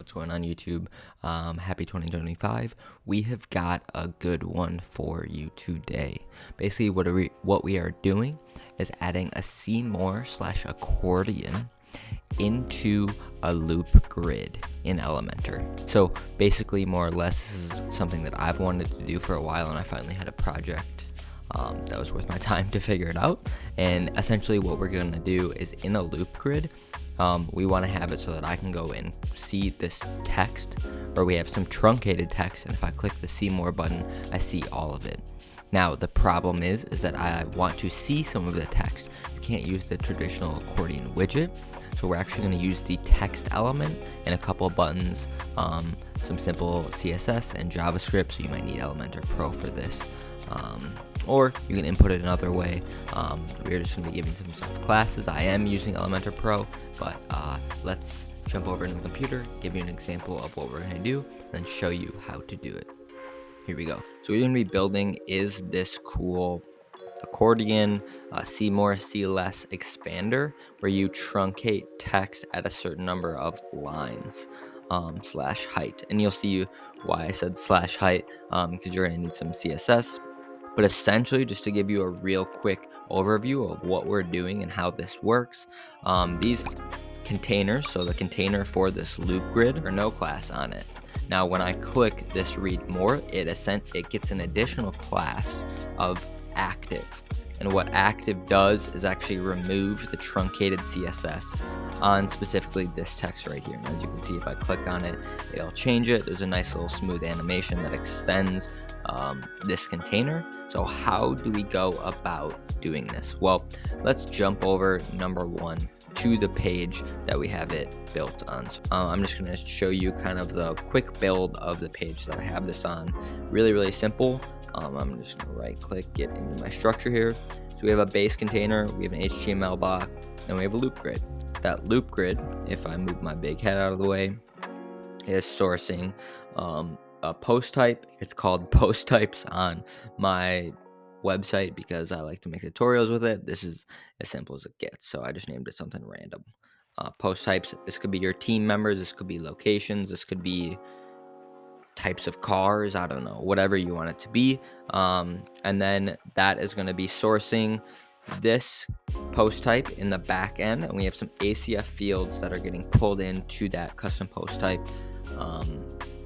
What's going on, YouTube? Happy 2025. We have got a good one for you today. Basically, what we are doing is adding a see-more/accordion into a loop grid in Elementor. So basically, more or less, this is something that I've wanted to do for a while, and I finally had a project that was worth my time to figure it out. And essentially what we're going to do is, in a loop grid, we want to have it so that I can go in, see this text, or we have some truncated text, and if I click the see more button, I see all of it. Now the problem is that I want to see some of the text. You can't use the traditional accordion widget, so we're actually going to use the text element and a couple of buttons, some simple CSS and JavaScript, so you might need Elementor Pro for this. Or you can input it another way. We're just going to be giving some stuff classes. I am using Elementor Pro, but let's jump over into the computer, give you an example of what we're going to do, and then show you how to do it. Here we go. So what you're going to be building is this cool accordion, see more, see less expander, where you truncate text at a certain number of lines. Slash height, and you'll see why I said slash height, because you're going to need some CSS. But essentially, just to give you a real quick overview of what we're doing and how this works, these containers, so the container for this loop grid, are no class on it. Now when I click this read more, it gets an additional class of active. And what active does is actually remove the truncated CSS on specifically this text right here. And as you can see, if I click on it, it'll change it. There's a nice little smooth animation that extends this container. So how do we go about doing this? Well, let's jump over, number one, to the page that we have it built on. So, I'm just going to show you kind of the quick build of the page that I have this on. Really simple. I'm just going to right click, get into my structure here. So we have a base container, we have an HTML block, and we have a loop grid. That loop grid, if I move my big head out of the way, is sourcing a post type. It's called post types on my website because I like to make tutorials with it. This is as simple as it gets, so I just named it something random. Post types, this could be your team members, this could be locations, this could be types of cars, I don't know, whatever you want it to be. And then that is going to be sourcing this post type in the back end, and we have some ACF fields that are getting pulled into that custom post type,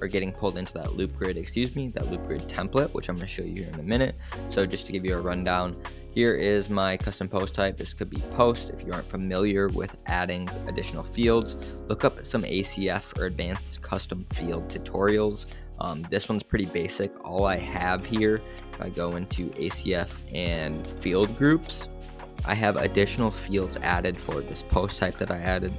or getting pulled into that loop grid, that loop grid template, which I'm going to show you here in a minute. So just to give you a rundown, here is my custom post type. This could be post. If you aren't familiar with adding additional fields, look up some ACF or advanced custom field tutorials. This one's pretty basic. All I have here, if I go into ACF and field groups, I have additional fields added for this post type that I added.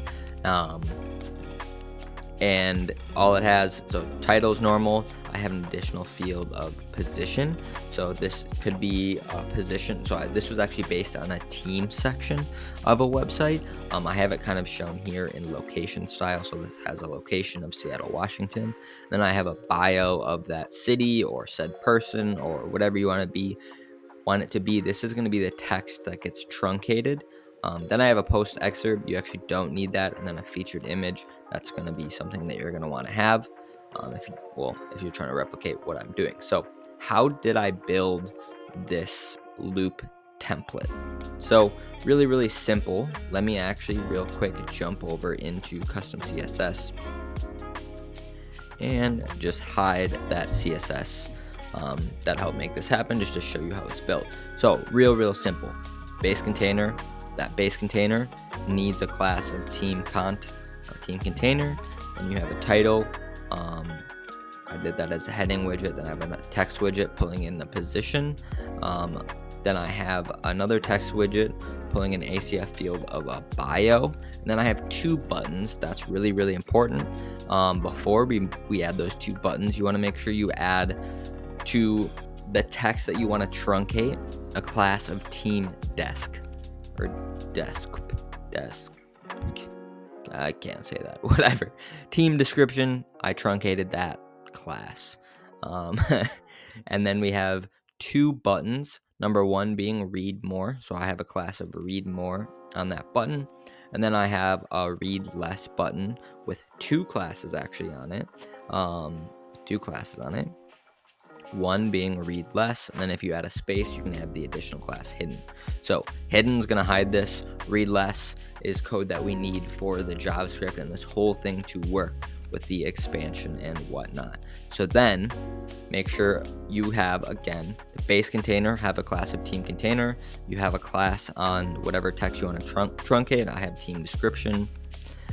And all it has, so title is normal. I have an additional field of position. So this could be a position. So this was actually based on a team section of a website. I have it kind of shown here in location style. So this has a location of Seattle, Washington. Then I have a bio of that city or said person or whatever you want it to be. This is going to be the text that gets truncated. Then I have a post excerpt. You actually don't need that. And then a featured image. That's going to be something that you're going to want to have if you're trying to replicate what I'm doing. So how did I build this loop template? So really simple. Let me actually real quick jump over into custom CSS and just hide that CSS that helped make this happen, just to show you how it's built. So real simple. Base container. That base container needs a class of team-cont or team container, and you have a title. I did that as a heading widget. Then I have a text widget pulling in the position. Then I have another text widget pulling an ACF field of a bio. And then I have two buttons. That's really important. Before we add those two buttons, you want to make sure you add to the text that you want to truncate a class of team-desc. Or desk. I can't say that. Whatever. Team description. I truncated that class. And then we have two buttons. Number one being read more. So I have a class of read more on that button. And then I have a read less button with two classes actually on it. One being read less, and then if you add a space, you can add the additional class hidden. So hidden is going to hide this. Read less is code that we need for the JavaScript and this whole thing to work with the expansion and whatnot. So then make sure you have, again, the base container, have a class of team container. You have a class on whatever text you want to truncate. I have team description.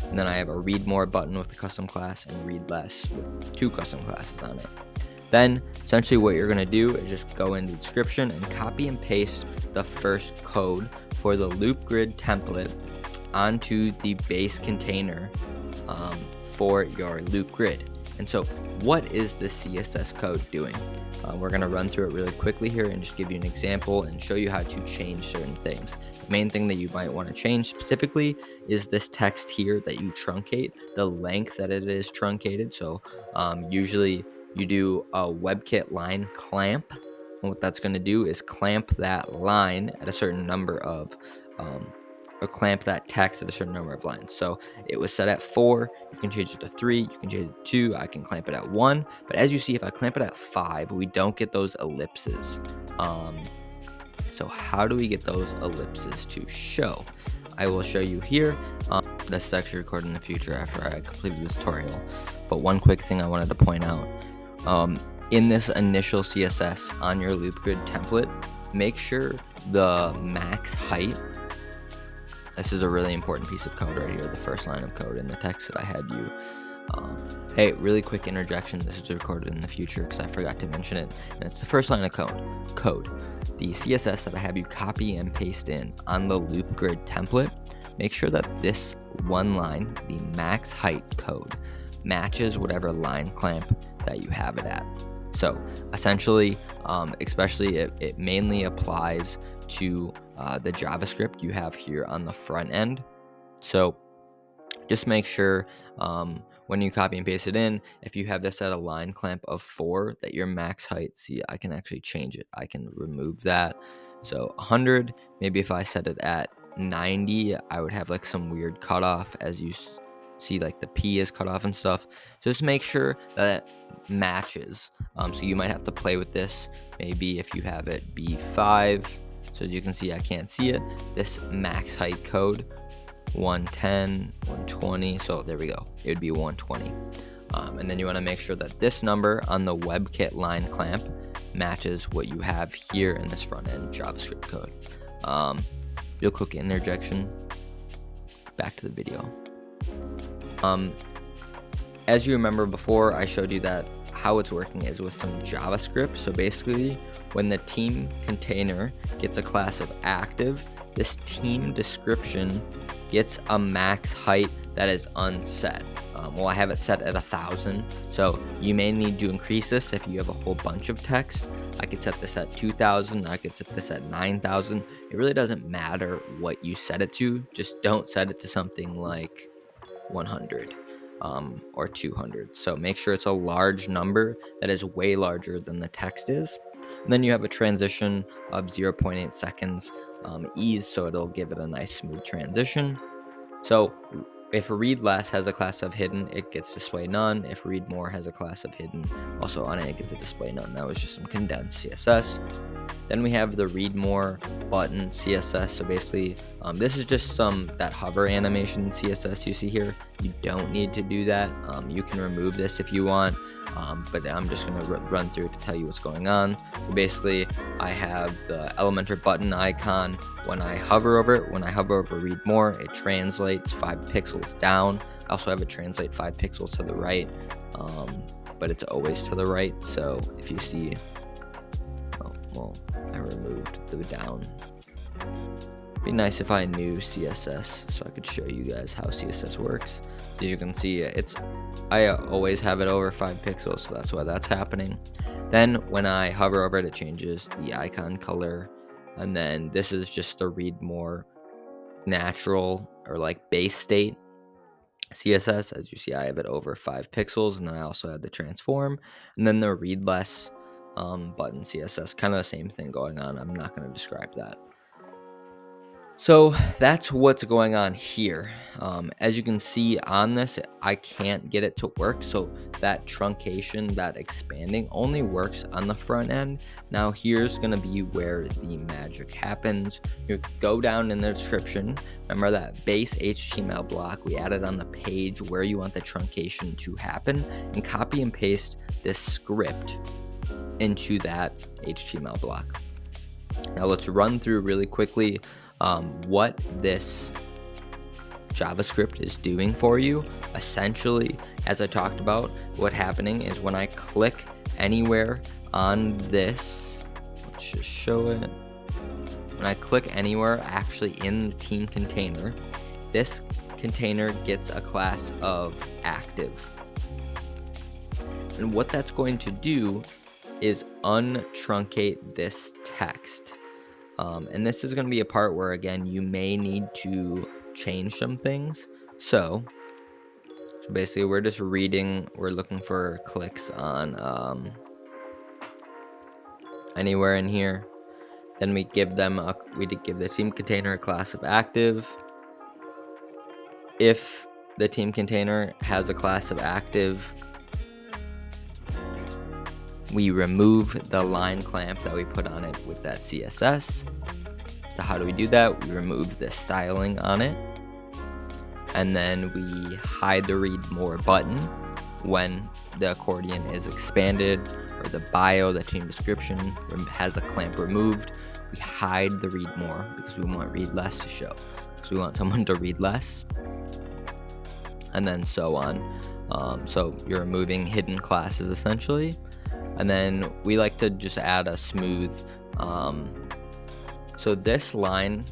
And then I have a read more button with a custom class and read less with two custom classes on it. Then essentially what you're going to do is just go into the description and copy and paste the first code for the loop grid template onto the base container for your loop grid. And so what is the CSS code doing? We're going to run through it really quickly here and just give you an example and show you how to change certain things. The main thing that you might want to change specifically is this text here that you truncate, the length that it is truncated. So usually you do a webkit-line-clamp. And what that's going to do is clamp that line at a certain number of or clamp that text at a certain number of lines. So it was set at 4, you can change it to 3, you can change it to 2, I can clamp it at 1. But as you see, if I clamp it at 5, we don't get those ellipses. So how do we get those ellipses to show? I will show you here. This is actually recorded in the future after I completed the tutorial. But one quick thing I wanted to point out. In this initial CSS on your loop grid template, make sure the max height. This is a really important piece of code right here, the first line of code in the text that I had you. Hey, really quick interjection. This is recorded in the future because I forgot to mention it. And it's the first line of code. The CSS that I have you copy and paste in on the loop grid template, make sure that this one line, the max height code, matches whatever line clamp that you have it at. So essentially, especially it mainly applies to the JavaScript you have here on the front end. So just make sure when you copy and paste it in, if you have this at a line clamp of 4, that your max height, see, I can actually change it. I can remove that. So 100, maybe if I set it at 90, I would have like some weird cutoff as you see, like the P is cut off and stuff. So just make sure that it matches. So you might have to play with this. Maybe if you have it be 5, so as you can see, I can't see it. This max height code, 110, 120. So there we go. It would be 120. And then you want to make sure that this number on the webkit-line-clamp matches what you have here in this front end JavaScript code. Real quick interjection. Back to the video. As you remember before, I showed you that how it's working is with some JavaScript. So basically, when the team container gets a class of active, this team description gets a max height that is unset. Well, I have it set at 1,000, so you may need to increase this if you have a whole bunch of text. I could set this at 2,000, I could set this at 9,000. It really doesn't matter what you set it to, just don't set it to something like 100 or 200. So make sure it's a large number that is way larger than the text is. And then you have a transition of 0.8 seconds ease, so it'll give it a nice smooth transition. So if read less has a class of hidden, it gets display none. If read more has a class of hidden, also on it gets a display none. That was just some condensed CSS. Then we have the read more button CSS. So basically, this is just that hover animation CSS you see here. You don't need to do that. You can remove this if you want, but I'm just going to run through it to tell you what's going on. So basically, I have the Elementor button icon. When I hover over it, when I hover over read more, it translates 5 pixels down. I also have it translate 5 pixels to the right, but it's always to the right. So if you see, well, I removed the down. Be nice if I knew CSS so I could show you guys how CSS works. As you can see, I always have it over 5 pixels, so that's why that's happening. Then when I hover over it, it changes the icon color, and then this is just the read more natural or like base state CSS. As you see, I have it over 5 pixels, and then I also have the transform, and then the read less button CSS, kind of the same thing going on. I'm not going to describe that. So that's what's going on here. As you can see on this, I can't get it to work. So that truncation, that expanding only works on the front end. Now here's going to be where the magic happens. You go down in the description. Remember that base HTML block we added on the page where you want the truncation to happen, and copy and paste this script into that HTML block. Now let's run through really quickly what this JavaScript is doing for you. Essentially, as I talked about, what's happening is when I click anywhere on this, let's just show it. When I click anywhere actually in the team container, this container gets a class of active. And what that's going to do is untruncate this text. And this is going to be a part where, again, you may need to change some things. So basically, we're just reading. We're looking for clicks on anywhere in here. Then we give them we give the team container a class of active. If the team container has a class of active, we remove the line clamp that we put on it with that CSS. So how do we do that? We remove the styling on it, and then we hide the read more button when the accordion is expanded, or the bio, the team description has a clamp removed. We hide the read more because we want read less to show, because we want someone to read less, and then so on. So you're removing hidden classes essentially. And then we like to just add a smooth, so this line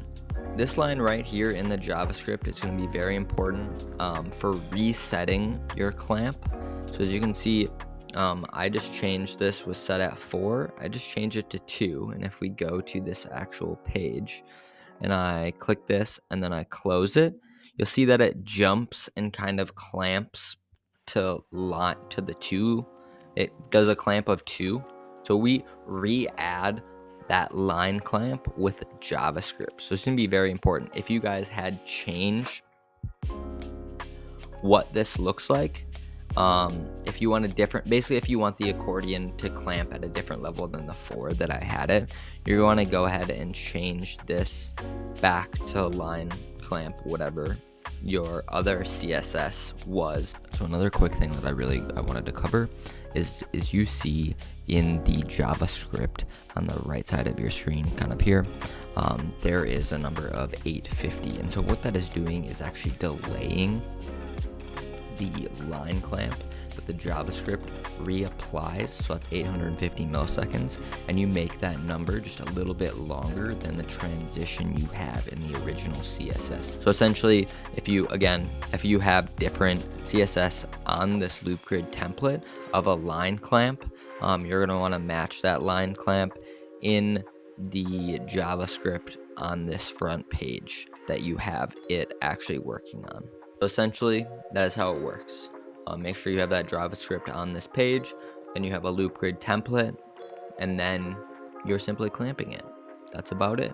right here in the JavaScript is going to be very important for resetting your clamp. So as you can see, I just changed this, was set at 4. I just changed it to 2. And if we go to this actual page and I click this and then I close it, you'll see that it jumps and kind of clamps to the 2. It does a clamp of 2. So we re-add that line clamp with JavaScript. So it's going to be very important. If you guys had changed what this looks like, if you want a different, basically if you want the accordion to clamp at a different level than the 4 that I had it, you're going to go ahead and change this back to line clamp, whatever your other CSS was. So another quick thing that I wanted to cover is you see in the JavaScript on the right side of your screen, kind of here, there is a number of 850. And so what that is doing is actually delaying the line clamp that the JavaScript reapplies. So that's 850 milliseconds, and you make that number just a little bit longer than the transition you have in the original CSS. So essentially, if you have different CSS on this loop grid template of a line clamp, you're going to want to match that line clamp in the JavaScript on this front page that you have it actually working on. So essentially, that is how it works. Make sure you have that JavaScript on this page, then you have a loop grid template, and then you're simply clamping it. That's about it.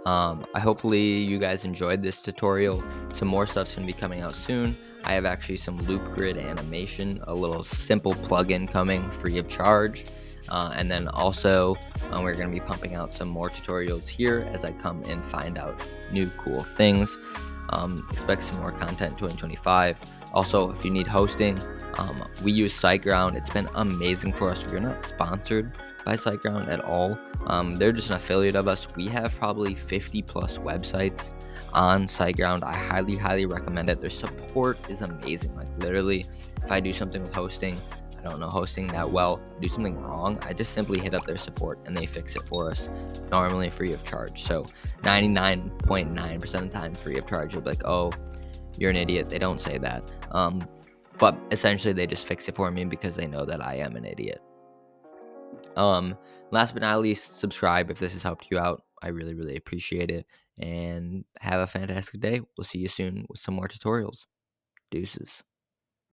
Hopefully you guys enjoyed this tutorial. Some more stuff's going to be coming out soon. I have actually some loop grid animation, a little simple plugin coming free of charge. And then also we're going to be pumping out some more tutorials here as I come and find out new cool things. Expect some more content in 2025. Also, if you need hosting, we use Siteground. It's been amazing for us. We're not sponsored by Siteground at all. They're just an affiliate of us. We have probably 50 plus websites on Siteground. I highly recommend it. Their support is amazing. Like literally, if I do something with hosting, I don't know hosting that well, do something wrong, I just simply hit up their support and they fix it for us, normally free of charge. So 99.9% of the time free of charge. You'll be like, oh, you're an idiot. They don't say that. But essentially they just fix it for me because they know that I am an idiot. Last but not least, subscribe if this has helped you out. I really appreciate it, and have a fantastic day. We'll see you soon with some more tutorials. Deuces.